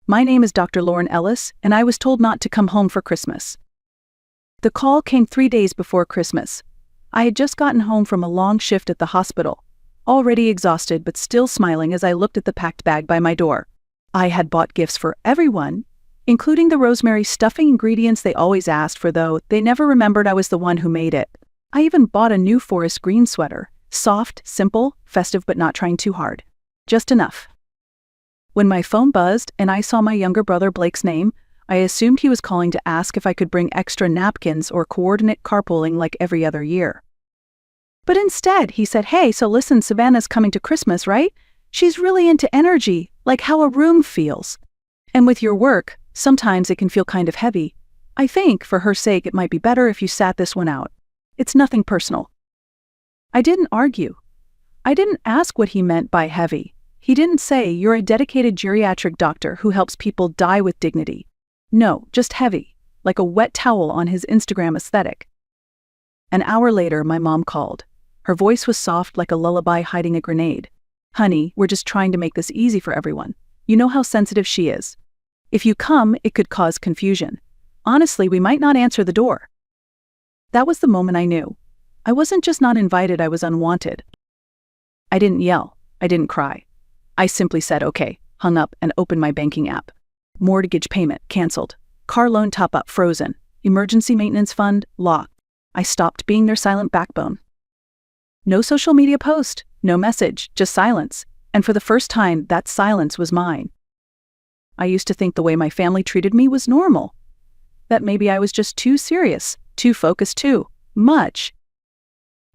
My name is Dr. Lauren Ellis, and I was told not to come home for Christmas. The call came 3 days before Christmas. I had just gotten home from a long shift at the hospital, already exhausted but still smiling as I looked at the packed bag by my door. I had bought gifts for everyone, including the rosemary stuffing ingredients they always asked for, though they never remembered I was the one who made it. I even bought a new forest green sweater, soft, simple, festive but not trying too hard. Just enough. When my phone buzzed and I saw my younger brother Blake's name, I assumed he was calling to ask if I could bring extra napkins or coordinate carpooling like every other year. But instead, he said, "Hey, so listen, Savannah's coming to Christmas, right? She's really into energy, like how a room feels. And with your work, sometimes it can feel kind of heavy. I think, for her sake, it might be better if you sat this one out. It's nothing personal." I didn't argue. I didn't ask what he meant by heavy. He didn't say, "You're a dedicated geriatric doctor who helps people die with dignity." No, just heavy, like a wet towel on his Instagram aesthetic. An hour later, my mom called. Her voice was soft like a lullaby hiding a grenade. "Honey, we're just trying to make this easy for everyone. You know how sensitive she is. If you come, it could cause confusion. Honestly, we might not answer the door." That was the moment I knew. I wasn't just not invited, I was unwanted. I didn't yell. I didn't cry. I simply said okay, hung up, and opened my banking app. Mortgage payment canceled. Car loan top-up frozen. Emergency maintenance fund locked. I stopped being their silent backbone. No social media post, no message, just silence. And for the first time, that silence was mine. I used to think the way my family treated me was normal. That maybe I was just too serious, too focused, too much.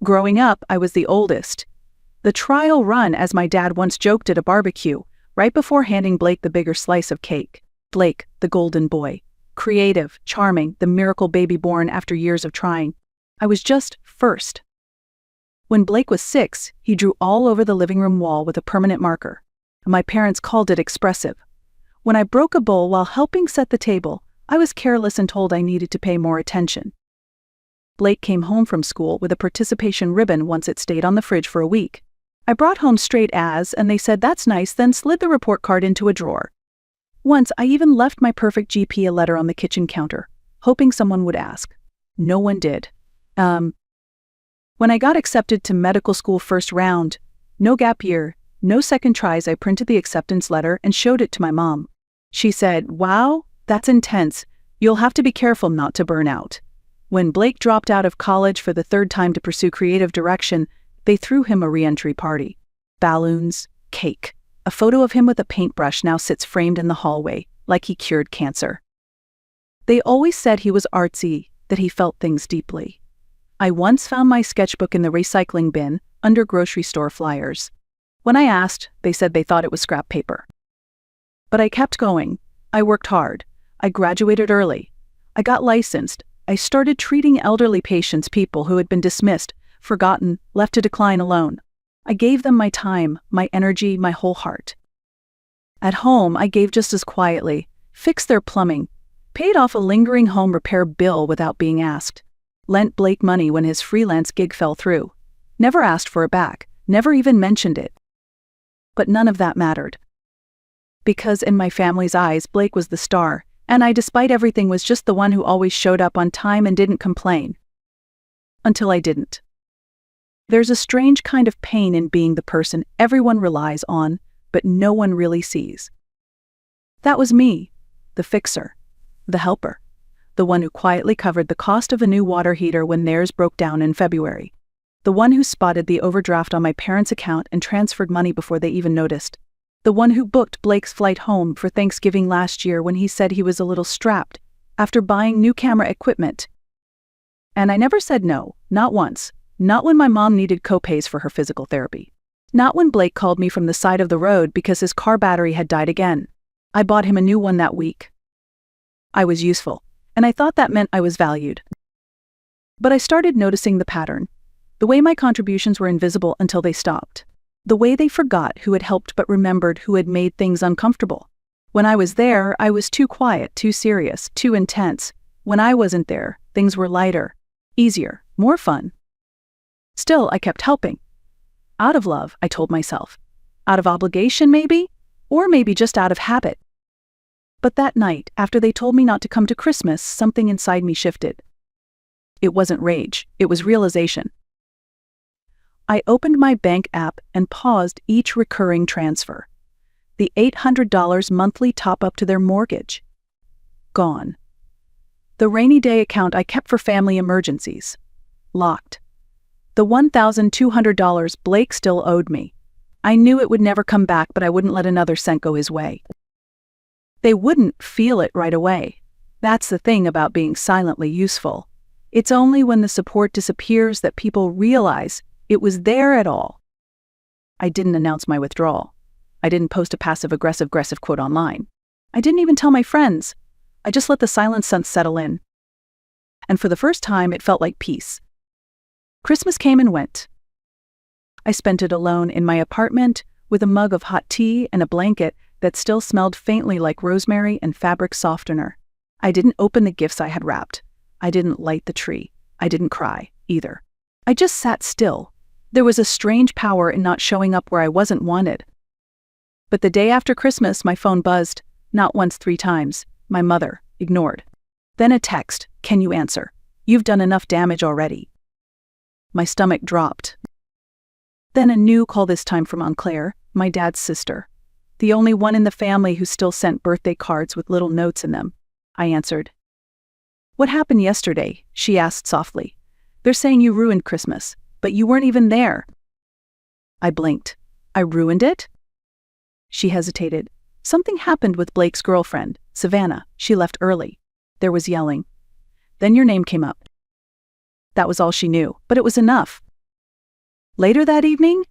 Growing up, I was the oldest. The trial run, as my dad once joked at a barbecue, right before handing Blake the bigger slice of cake. Blake, the golden boy. Creative, charming, the miracle baby born after years of trying. I was just first. When Blake was 6, he drew all over the living room wall with a permanent marker. My parents called it expressive. When I broke a bowl while helping set the table, I was careless and told I needed to pay more attention. Blake came home from school with a participation ribbon once it stayed on the fridge for a week. I brought home straight A's and they said that's nice, then slid the report card into a drawer. Once I even left my perfect GP a letter on the kitchen counter, hoping someone would ask. No one did. When I got accepted to medical school first round, no gap year, no second tries, I printed the acceptance letter and showed it to my mom. She said, "Wow, that's intense. You'll have to be careful not to burn out." When Blake dropped out of college for the 3rd time to pursue creative direction, they threw him a re-entry party. Balloons, cake. A photo of him with a paintbrush now sits framed in the hallway, like he cured cancer. They always said he was artsy, that he felt things deeply. I once found my sketchbook in the recycling bin, under grocery store flyers. When I asked, they said they thought it was scrap paper. But I kept going. I worked hard. I graduated early. I got licensed. I started treating elderly patients, people who had been dismissed, forgotten, left to decline alone. I gave them my time, my energy, my whole heart. At home, I gave just as quietly, fixed their plumbing, paid off a lingering home repair bill without being asked, lent Blake money when his freelance gig fell through, never asked for it back, never even mentioned it. But none of that mattered. Because in my family's eyes, Blake was the star, and I, despite everything, was just the one who always showed up on time and didn't complain. Until I didn't. There's a strange kind of pain in being the person everyone relies on, but no one really sees. That was me, the fixer, the helper, the one who quietly covered the cost of a new water heater when theirs broke down in February, the one who spotted the overdraft on my parents' account and transferred money before they even noticed, the one who booked Blake's flight home for Thanksgiving last year when he said he was a little strapped after buying new camera equipment. And I never said no, not once. Not when my mom needed copays for her physical therapy. Not when Blake called me from the side of the road because his car battery had died again. I bought him a new one that week. I was useful, and I thought that meant I was valued. But I started noticing the pattern. The way my contributions were invisible until they stopped. The way they forgot who had helped but remembered who had made things uncomfortable. When I was there, I was too quiet, too serious, too intense. When I wasn't there, things were lighter, easier, more fun. Still, I kept helping. Out of love, I told myself. Out of obligation, maybe? Or maybe just out of habit. But that night, after they told me not to come to Christmas, something inside me shifted. It wasn't rage, it was realization. I opened my bank app and paused each recurring transfer. The $800 monthly top-up to their mortgage. Gone. The rainy day account I kept for family emergencies. Locked. The $1,200 Blake still owed me. I knew it would never come back, but I wouldn't let another cent go his way. They wouldn't feel it right away. That's the thing about being silently useful. It's only when the support disappears that people realize it was there at all. I didn't announce my withdrawal. I didn't post a passive-aggressive quote online. I didn't even tell my friends. I just let the silent sense settle in. And for the first time, it felt like peace. Christmas came and went. I spent it alone in my apartment with a mug of hot tea and a blanket that still smelled faintly like rosemary and fabric softener. I didn't open the gifts I had wrapped. I didn't light the tree. I didn't cry, either. I just sat still. There was a strange power in not showing up where I wasn't wanted. But the day after Christmas, my phone buzzed, not once, 3 times. My mother, ignored. Then a text, "Can you answer? You've done enough damage already." My stomach dropped. Then a new call, this time from Aunt Claire, my dad's sister. The only one in the family who still sent birthday cards with little notes in them. I answered. "What happened yesterday?" she asked softly. "They're saying you ruined Christmas, but you weren't even there." I blinked. "I ruined it?" She hesitated. "Something happened with Blake's girlfriend, Savannah. She left early. There was yelling. Then your name came up." That was all she knew, but it was enough. Later that evening,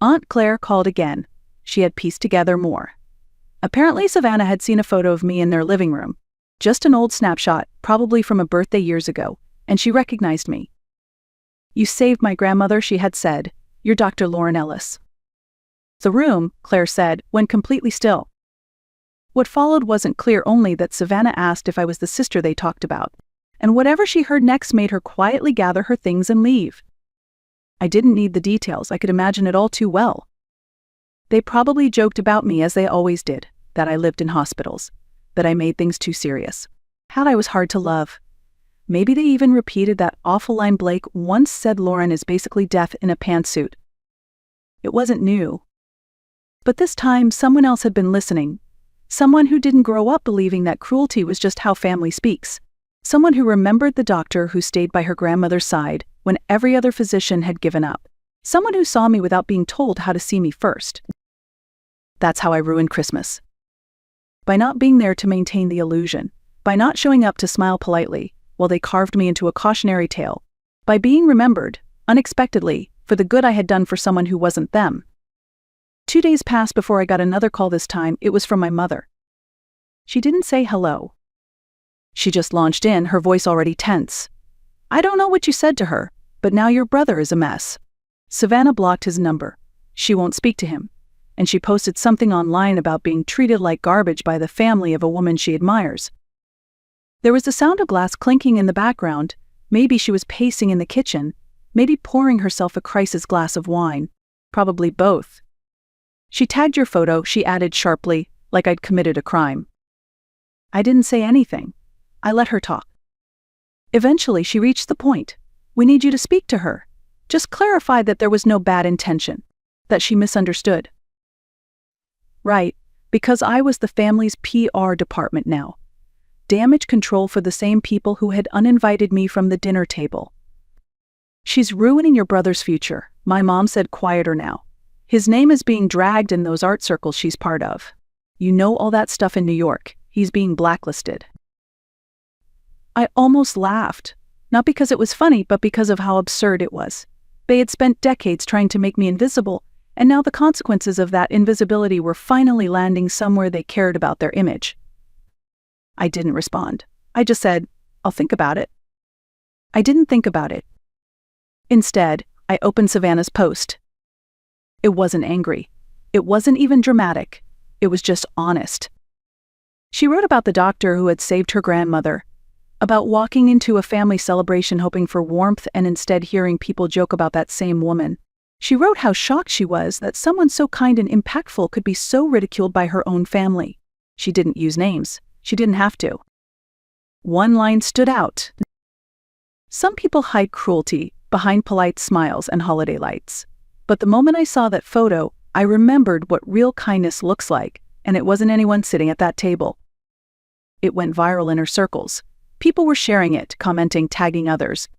Aunt Claire called again. She had pieced together more. Apparently, Savannah had seen a photo of me in their living room. Just an old snapshot, probably from a birthday years ago, and she recognized me. "You saved my grandmother," she had said. "You're Dr. Lauren Ellis." The room, Claire said, went completely still. What followed wasn't clear, only that Savannah asked if I was the sister they talked about, and whatever she heard next made her quietly gather her things and leave. I didn't need the details, I could imagine it all too well. They probably joked about me, as they always did, that I lived in hospitals, that I made things too serious, how I was hard to love. Maybe they even repeated that awful line Blake once said: "Lauren is basically death in a pantsuit." It wasn't new. But this time, someone else had been listening. Someone who didn't grow up believing that cruelty was just how family speaks. Someone who remembered the doctor who stayed by her grandmother's side when every other physician had given up. Someone who saw me without being told how to see me first. That's how I ruined Christmas. By not being there to maintain the illusion. By not showing up to smile politely while they carved me into a cautionary tale. By being remembered, unexpectedly, for the good I had done for someone who wasn't them. 2 days passed before I got another call. This time, it was from my mother. She didn't say hello. She just launched in, her voice already tense. "I don't know what you said to her, but now your brother is a mess. Savannah blocked his number. She won't speak to him. And she posted something online about being treated like garbage by the family of a woman she admires." There was the sound of glass clinking in the background. Maybe she was pacing in the kitchen, maybe pouring herself a crisis glass of wine. Probably both. "She tagged your photo," she added sharply, like I'd committed a crime. I didn't say anything. I let her talk. Eventually, she reached the point. "We need you to speak to her. Just clarify that there was no bad intention, that she misunderstood." Right, because I was the family's PR department now. Damage control for the same people who had uninvited me from the dinner table. "She's ruining your brother's future," my mom said, quieter now. "His name is being dragged in those art circles she's part of. You know all that stuff in New York. He's being blacklisted." I almost laughed, not because it was funny, but because of how absurd it was. They had spent decades trying to make me invisible, and now the consequences of that invisibility were finally landing somewhere they cared about their image. I didn't respond. I just said, "I'll think about it." I didn't think about it. Instead, I opened Savannah's post. It wasn't angry. It wasn't even dramatic. It was just honest. She wrote about the doctor who had saved her grandmother, about walking into a family celebration hoping for warmth and instead hearing people joke about that same woman. She wrote how shocked she was that someone so kind and impactful could be so ridiculed by her own family. She didn't use names. She didn't have to. One line stood out. Some people hide cruelty behind polite smiles and holiday lights. But the moment I saw that photo, I remembered what real kindness looks like, and it wasn't anyone sitting at that table. It went viral in her circles. People were sharing it, commenting, tagging others.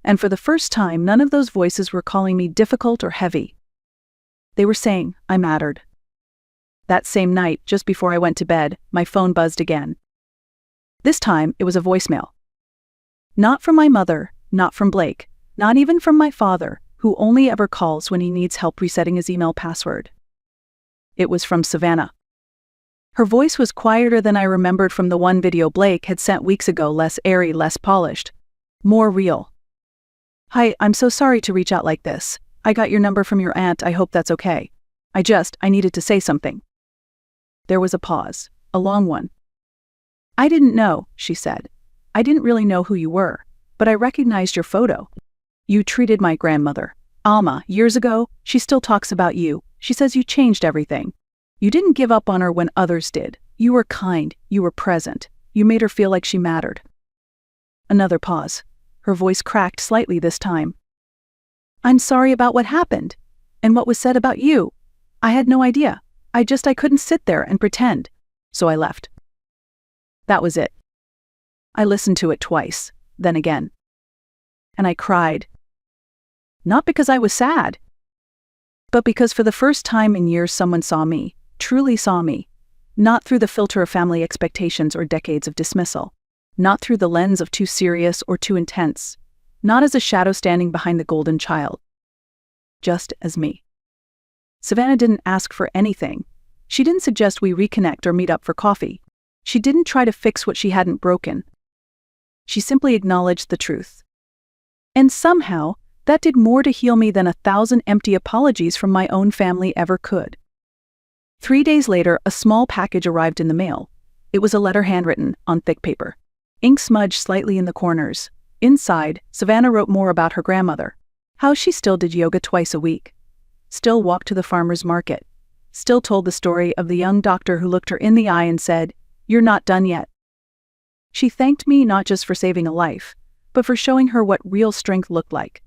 And for the first time, none of those voices were calling me difficult or heavy. They were saying I mattered. That same night, just before I went to bed, my phone buzzed again. This time, it was a voicemail. Not from my mother, not from Blake, not even from my father, who only ever calls when he needs help resetting his email password. It was from Savannah. Her voice was quieter than I remembered from the one video Blake had sent weeks ago, less airy, less polished, more real. "Hi, I'm so sorry to reach out like this. I got your number from your aunt, I hope that's okay. I needed to say something." There was a pause, a long one. "I didn't know," she said. "I didn't really know who you were, but I recognized your photo. You treated my grandmother, Alma, years ago. She still talks about you. She says you changed everything. You didn't give up on her when others did. You were kind, you were present. You made her feel like she mattered." Another pause. Her voice cracked slightly this time. "I'm sorry about what happened, and what was said about you. I had no idea. I couldn't sit there and pretend. So I left." That was it. I listened to it twice, then again. And I cried. Not because I was sad, but because for the first time in years someone saw me, truly saw me, not through the filter of family expectations or decades of dismissal, not through the lens of too serious or too intense, not as a shadow standing behind the golden child, just as me. Savannah didn't ask for anything. She didn't suggest we reconnect or meet up for coffee. She didn't try to fix what she hadn't broken. She simply acknowledged the truth. And somehow, that did more to heal me than 1,000 empty apologies from my own family ever could. 3 days later, a small package arrived in the mail. It was a letter handwritten, on thick paper. Ink smudged slightly in the corners. Inside, Savannah wrote more about her grandmother. How she still did yoga twice a week. Still walked to the farmer's market. Still told the story of the young doctor who looked her in the eye and said, "You're not done yet." She thanked me not just for saving a life, but for showing her what real strength looked like.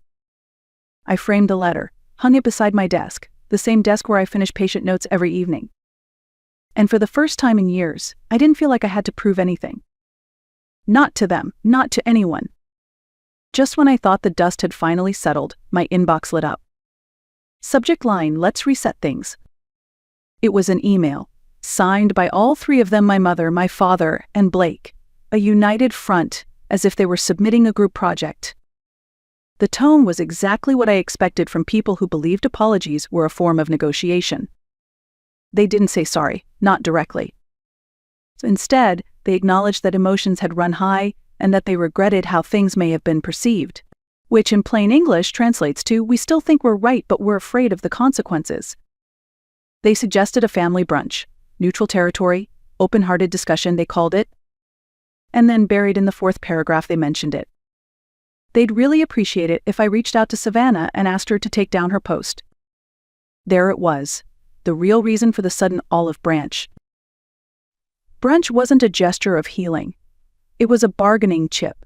I framed the letter, hung it beside my desk, the same desk where I finished patient notes every evening. And for the first time in years, I didn't feel like I had to prove anything. Not to them, not to anyone. Just when I thought the dust had finally settled, my inbox lit up. Subject line, "Let's reset things." It was an email, signed by all three of them, my mother, my father, and Blake, a united front, as if they were submitting a group project. The tone was exactly what I expected from people who believed apologies were a form of negotiation. They didn't say sorry, not directly. So instead, they acknowledged that emotions had run high and that they regretted how things may have been perceived, which in plain English translates to, we still think we're right but we're afraid of the consequences. They suggested a family brunch, neutral territory, open-hearted discussion they called it, and then buried in the fourth paragraph they mentioned it. They'd really appreciate it if I reached out to Savannah and asked her to take down her post. There it was, the real reason for the sudden olive branch. Brunch wasn't a gesture of healing. It was a bargaining chip,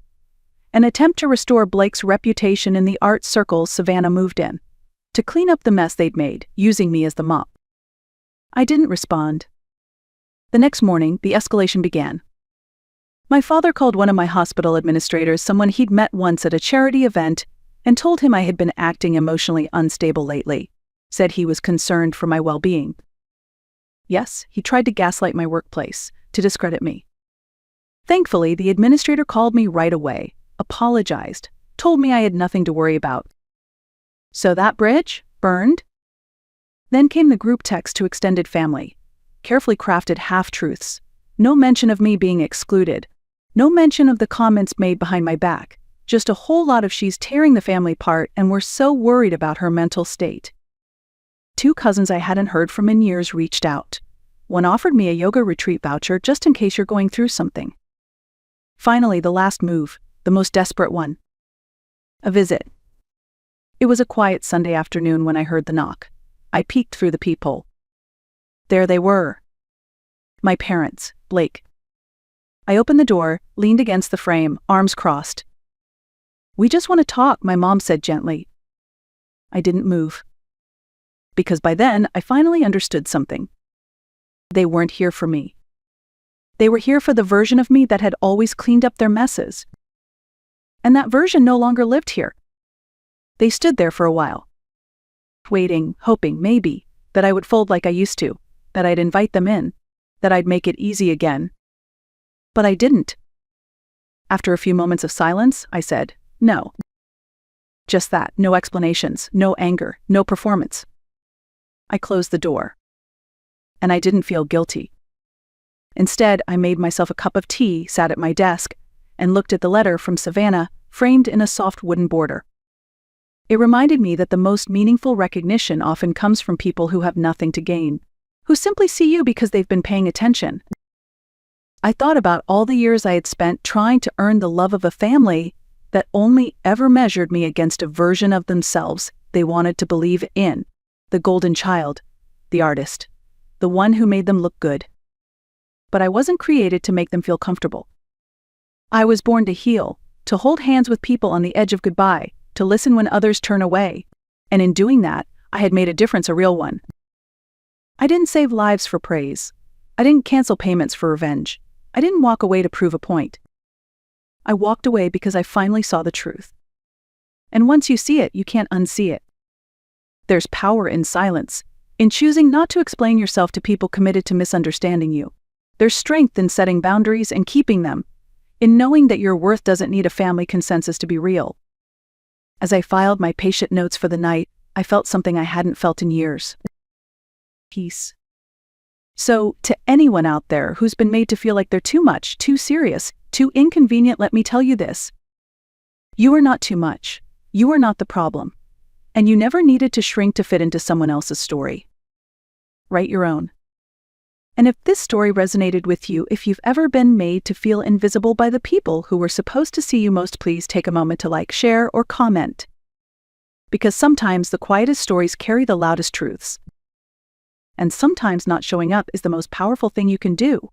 an attempt to restore Blake's reputation in the art circles Savannah moved in, to clean up the mess they'd made, using me as the mop. I didn't respond. The next morning, the escalation began. My father called one of my hospital administrators, someone he'd met once at a charity event, and told him I had been acting emotionally unstable lately, said he was concerned for my well-being. Yes, he tried to gaslight my workplace, to discredit me. Thankfully, the administrator called me right away, apologized, told me I had nothing to worry about. So that bridge burned? Then came the group text to extended family, carefully crafted half-truths, no mention of me being excluded, no mention of the comments made behind my back, just a whole lot of she's tearing the family apart and we're so worried about her mental state. 2 cousins I hadn't heard from in years reached out. One offered me a yoga retreat voucher just in case you're going through something. Finally, the last move, the most desperate one. A visit. It was a quiet Sunday afternoon when I heard the knock. I peeked through the peephole. There they were. My parents, Blake, I opened the door, leaned against the frame, arms crossed. "We just want to talk," my mom said gently. I didn't move. Because by then, I finally understood something. They weren't here for me. They were here for the version of me that had always cleaned up their messes. And that version no longer lived here. They stood there for a while, waiting, hoping, maybe, that I would fold like I used to, that I'd invite them in, that I'd make it easy again. But I didn't. After a few moments of silence, I said, "No." Just that, no explanations, no anger, no performance. I closed the door. And I didn't feel guilty. Instead, I made myself a cup of tea, sat at my desk, and looked at the letter from Savannah, framed in a soft wooden border. It reminded me that the most meaningful recognition often comes from people who have nothing to gain, who simply see you because they've been paying attention. I thought about all the years I had spent trying to earn the love of a family that only ever measured me against a version of themselves they wanted to believe in, the golden child, the artist, the one who made them look good. But I wasn't created to make them feel comfortable. I was born to heal, to hold hands with people on the edge of goodbye, to listen when others turn away, and in doing that, I had made a difference, a real one. I didn't save lives for praise. I didn't cancel payments for revenge. I didn't walk away to prove a point. I walked away because I finally saw the truth. And once you see it, you can't unsee it. There's power in silence, in choosing not to explain yourself to people committed to misunderstanding you. There's strength in setting boundaries and keeping them, in knowing that your worth doesn't need a family consensus to be real. As I filed my patient notes for the night, I felt something I hadn't felt in years. Peace. So, to anyone out there who's been made to feel like they're too much, too serious, too inconvenient, let me tell you this. You are not too much. You are not the problem. And you never needed to shrink to fit into someone else's story. Write your own. And if this story resonated with you, if you've ever been made to feel invisible by the people who were supposed to see you most, please take a moment to like, share, or comment. Because sometimes the quietest stories carry the loudest truths. And sometimes not showing up is the most powerful thing you can do.